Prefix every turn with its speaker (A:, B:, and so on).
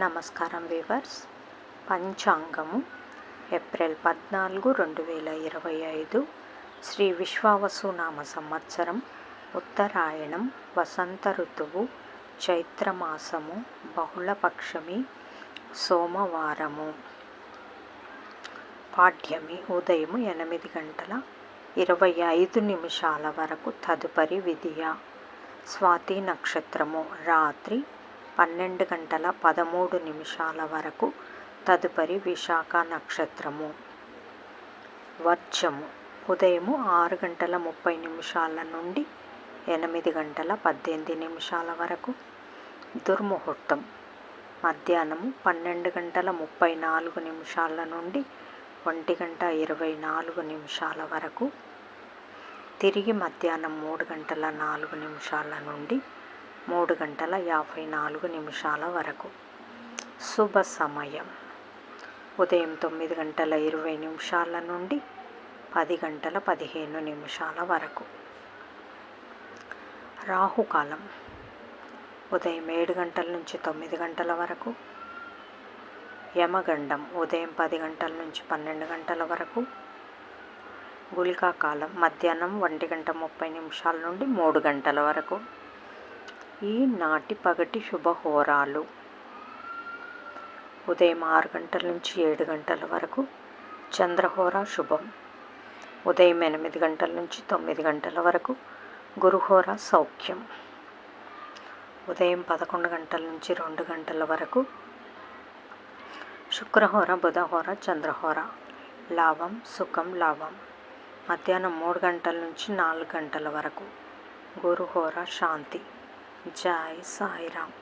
A: నమస్కారం weavers. పంచాంగము April 14, 2025 Shri విశ్వావసునామ సంవత్సరం, ఉత్తరాయణం, వసంత ఋతువు, చైత్రమాసము, బహుళపక్షమి, సోమవారము. పాడ్యమి ఉదయం 8:25 వరకు, తదుపరి విధియ. స్వాతి నక్షత్రము రాత్రి 12:13 వరకు, తదుపరి విశాఖ నక్షత్రము. వర్జము ఉదయం 6:30 నుండి 8:18 వరకు. దుర్ముహూర్తం మధ్యాహ్నం 12:34 నుండి 1:24 వరకు. తిరిగి మధ్యాహ్నం 3:04 నుండి 3:54 వరకు. శుభ సమయం ఉదయం 9:20 నుండి 10:15 వరకు. రాహుకాలం ఉదయం 7 గంటల నుంచి 9 గంటల వరకు. యమగండం ఉదయం 10 గంటల నుంచి 12 గంటల వరకు. గుళికా కాలం మధ్యాహ్నం 1:30 నుండి 3 గంటల వరకు. ఈనాటి పగటి శుభహోరాలు: ఉదయం 6 గంటల నుంచి 7 గంటల వరకు చంద్రహోర శుభం. ఉదయం 8 గంటల నుంచి 9 గంటల వరకు గురుహోర సౌఖ్యం. ఉదయం 11 గంటల నుంచి 2 గంటల వరకు శుక్రహోర, బుధహోర, చంద్రహోర. లాభం, సుఖం, లాభం. మధ్యాహ్నం 3 గంటల నుంచి 4 గంటల వరకు గురుహోర శాంతి. జై సాయిరామ్.